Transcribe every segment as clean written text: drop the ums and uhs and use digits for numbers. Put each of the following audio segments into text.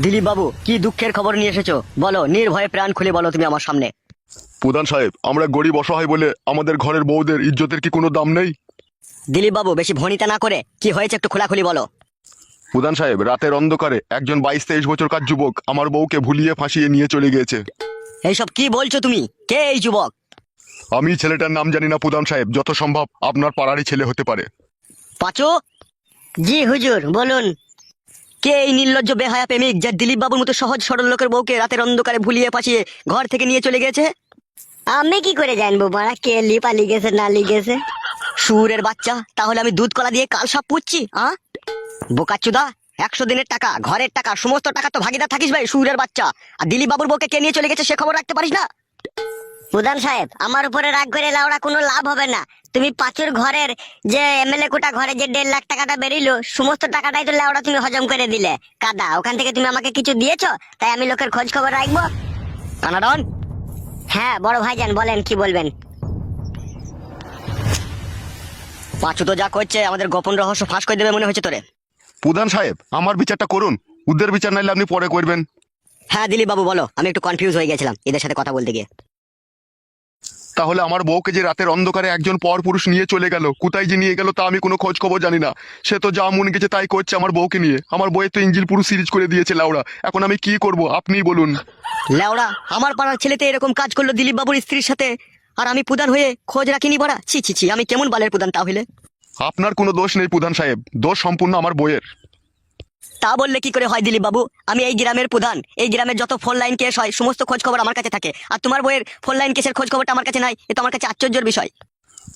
দিলীপ বাবু, কি দুঃখের খবর নিয়ে এসেছো বলো, নির্ভয়ে প্রাণ খুলে বলো তুমি আমার সামনে। প্রধান সাহেব, আমরা গরিব অসহায় বলে আমাদের ঘরের বউদের ইজ্জতের কি কোনো দাম নেই? দিলীপ বাবু, বেশি ভনিতা না করে কি হয়েছে একটু খোলাখুলি বলো। প্রধান সাহেব, রাতের অন্ধকারে একজন 22-23 বছরকার যুবক আমার বউকে ভুলিয়ে ফাঁসিয়ে নিয়ে চলে গিয়েছে। এইসব কি বলছো তুমি? কে এই যুবক? আমি ছেলেটার নাম জানি না প্রধান সাহেব, যত সম্ভব আপনার পাড়ারই ছেলে হতে পারে। পাঁচু। জি হুজুর, বলুন। কে এই নির্লজ্জ বেহায়া প্রেমিক যে দিলীপ বাবুর মতো সহজ সরল লোকের বউকে রাতের অন্ধকারে ভুলিয়ে ফাঁসিয়ে ঘর থেকে নিয়ে চলে গেছে? আমি কি করে জানবো মারা কে লিপালি গেছে না লিগেছে? সুরের বাচ্চা, তাহলে আমি দুধ কলা দিয়ে কাল সাপ পুচ্ছি? বোকাচুদা, 100 দিনের টাকা, ঘরের টাকা, সমস্ত টাকা তো ভাগিদার থাকিস ভাই, সুরের বাচ্চা। আর দিলীপ বাবুর বউকে কে নিয়ে চলে গেছে সে খবর রাখতে পারিস না? প্রধান সাহেব, আমার উপরে রাগ করে লাউড়া কোনো লাভ হবে না। তুমি পাঁচুর ঘরের যে এমএলএ কোটা ঘরে যে 1.5 লাখ টাকাটা বেরিলো, সমস্ত টাকাটাই তো লাউড়া তুমি হজম করে দিলে। কাদা, ওখান থেকে তুমি আমাকে কিছু দিয়েছো তাই আমি লোকের খোঁজ খবর রাখবো? কানাডন। হ্যাঁ বড় ভাইজান, বলেন কি বলবেন। পাঁচু তো যা করছে আমাদের গোপন রহস্য ফাঁস করে দেবে মনে হচ্ছে তোরে। প্রধান সাহেব, আমার বিচারটা করুন, ওদের বিচার নাইলে আপনি পরে করবেন। হ্যাঁ দিলীপ বাবু বলো, আমি একটু কনফিউজ হয়ে গেছিলাম এদের সাথে কথা বলতে গিয়ে। তাহলে আমার বউকে যে রাতের অন্ধকারে একজন পর পুরুষ নিয়ে চলে গেল, কোথায় যে নিয়ে গেল তা আমি কোনো খোঁজ খবর জানি না। সে তো যা মন গেছে তাই করছে আমার বউকে নিয়ে। আমার বউয়ের তো ইঞ্জিল পুরো সিরিজ করে দিয়েছে লাউড়া। এখন আমি কি করব আপনিই বলুন। লেওড়া, আমার পাড়ার ছেলেতে এরকম কাজ করলো দিলীপ বাবুর স্ত্রীর সাথে, আর আমি প্রধান হয়ে খোঁজ রাখিনি বড়া? ছি ছি ছি, আমি কেমন বালের প্রধান তাহলে? আপনার কোনো দোষ নেই প্রধান সাহেব, দোষ সম্পূর্ণ আমার বউয়ের। তা বললে কি করে হয় দিলীপ বাবু? আমি এই গ্রামের প্রধান, এই গ্রামের যত ফোন লাইন কেস হয় সমস্ত খোঁজ খবর আমার কাছে থাকে, আর তোমার বইয়ের ফোন লাইন কেসের খোঁজ খবরটা আমার কাছে নাই। এ তো আমার কাছে আশ্চর্যের বিষয়।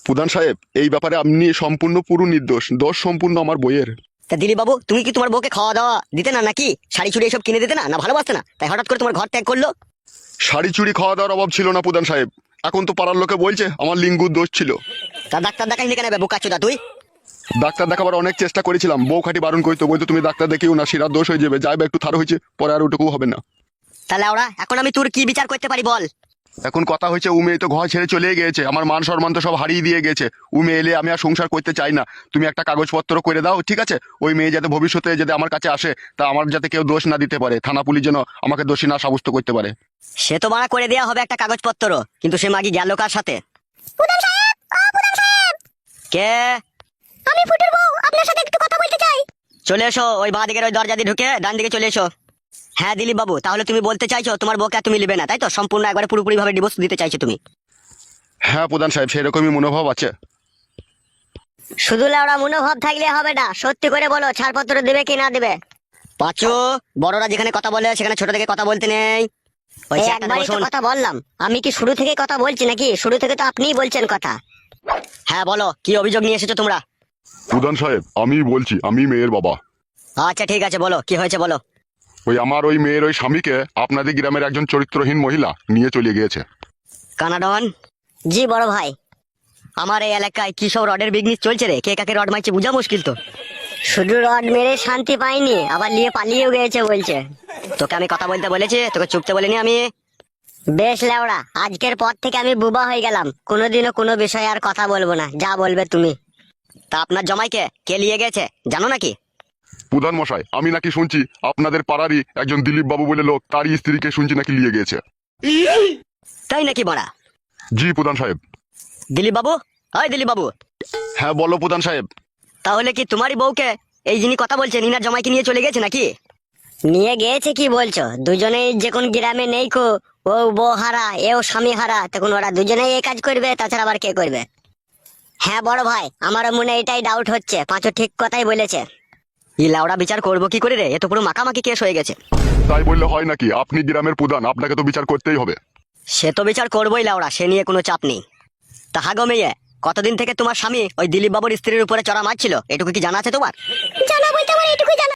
প্রধান সাহেব, এই ব্যাপারে আপনি সম্পূর্ণ পুরো নির্দোষ, দোষ সম্পূর্ণ আমার বইয়ের। তা দিলীপ বাবু, তুমি কি তোমার বউকে খাওয়া দাওয়া দিতে না, নাকি শাড়ি চুড়ি এসব কিনে দিতে না, না ভালোবাসতে না, তাই হঠাৎ করে তোমার ঘর ত্যাগ করলো? শাড়ি চুড়ি খাওয়া দাওয়ার অভাব ছিল না প্রধান সাহেব। এখন তো পাড়ার লোকে বলছে আমার লিঙ্গুর দোষ ছিল। তা ডাক্তার দেখাইনি কেন বোকাচোদা তুই? ডাক্তার দেখাবার অনেক চেষ্টা করেছিলাম, বউ খাটি বারণ করতো, বলতো তুমি ডাক্তার দেখিও না, শিরার দোষ হয়ে যাবে, যাইবে একটু থার হয়েছে, পরে আর ওটুকু হবে না। তাহলে ওরা এখন আমি তোর কি বিচার করতে পারি বল? এখন কথা হয়েছে, ও মেয়ে তো ঘর ছেড়ে চলে গিয়েছে, আমার মান সম্মান তো সব হারিয়ে দিয়ে গেছে। ও মেয়ে এলে আমি আর সংসার করতে চাই না। তুমি একটা কাগজপত্র করে দাও, ঠিক আছে? ওই মেয়ে যাতে ভবিষ্যতে যদি আমার কাছে আসে তা আমার যাতে কেউ দোষ না দিতে পারে, থানা পুলিশ যেন আমাকে দোষী না সাব্যস্ত করতে পারে। সে তো মারা করে দেয়া হবে একটা কাগজপত্র, কিন্তু সে মাগি গেল কার সাথে? প্রধান সাহেব, প্রধান সাহেব, কে? আমি ফুটুর বউ, আপনার সাথে একটু কথা বলতে চাই। চলে এসো, ওই বাঁ দিকের ওই দরজা দিয়ে ঢুকে ডান দিকে চলে এসো। হ্যাঁ দিলীপ বাবু, তাহলে তুমি বলতে চাইছো তোমার বউকে আর তুমি নেবে না, তাই তো? সম্পূর্ণ একবারে পুরোপুরি ভাবে ডিভোর্স দিতে চাইছো তুমি? হ্যাঁ প্রধান সাহেব, সেরকমই মনোভাব আছে। শুধু লাউড়া মনোভাব থাকলে হবে না, সত্যি করে বলো ছাড়পত্র দেবে কি না দেবে? পাঁচু, বড়রা যেখানে কথা বলে সেখানে ছোট থেকে কথা বলতে নেই। ওই এই চেয়ারটাতে একবারই তো বসুন। কথা বললাম। আমি কি শুরু থেকে কথা বলছি নাকি? শুরু থেকে তো আপনিই বলছেন কথা। হ্যাঁ বলো, কি অভিযোগ নিয়ে এসেছো তোমরা? প্রধান সাহেব, আমি বলছি, আমি মেয়ের বাবা। আচ্ছা ঠিক আছে, বলো কি হয়েছে বলো। আমার ওই মেয়ের ওই স্বামীকে আপনাদের গ্রামের একজন চরিত্রহীন মহিলা নিয়ে চলে গিয়েছে। কানাডন। জি বড় ভাই। আমার এই এলাকায় কি সব রডের বিজনেস চলছে রে, কে কাকে রড মারছে বোঝা মুশকিল তো। শুধু রড মেরে শান্তি পাইনি, আবার নিয়ে পালিয়েও গেছে বলছে। তোকে আমি কথা বলতে বলেছি, তোকে চুপতে বলিনি আমি। বেশ লেওড়া, আজকের পর থেকে আমি বুবা হয়ে গেলাম, কোনোদিনও কোনো বিষয়ে আর কথা বলবো না, যা বলবে তুমি। তা আপনার জামাইকে কে নিয়ে গেছে জানো নাকি? প্রধান মশাই, আমি নাকি শুনছি আপনাদের পাড়ারই একজন দিলীপ বাবু বলে লোক, তারই স্ত্রীকে শুনছি নাকি নিয়ে গিয়েছে। তাই নাকি বড়া? জি প্রধান সাহেব। দিলীপ বাবু, হয় দিলীপ বাবু, হ্যাঁ বলো প্রধান সাহেব। তাহলে কি তোমারই বউকে এই যিনি কথা বলছেন ইনার জামাইকে নিয়ে চলে গেছে নাকি? নিয়ে গিয়েছে কি বলছো? দুজনেই যে কোন গ্রামে নেই কো, ও বউ হারা এও স্বামী হারা, তখন ওরা দুজনেই এই কাজ করবে, তাছাড়া আবার কে করবে? হ্যাঁ বড় ভাই, আমারও মনে এটাই ডাউট হচ্ছে, পাঁচু ঠিক কথাই বলেছে। ই লাউড়া বিচার করবো কি করে রে, এ তো পুরো মাখামাখি কেস হয়ে গেছে। তাই বললে হয় নাকি? আপনি গ্রামের প্রধান, আপনাকে তো বিচার করতেই হবে। সে তো বিচার করবোই লাউড়া, সে নিয়ে কোনো চাপ নেই। তা হাগো মেয়ে, কতদিন থেকে তোমার স্বামী ওই দিলীপ বাবুর স্ত্রীর উপরে চড়া মারছিল, এটুকু কি জানা আছে তোমার? জানা বলতে আমার এটুকুই জানা।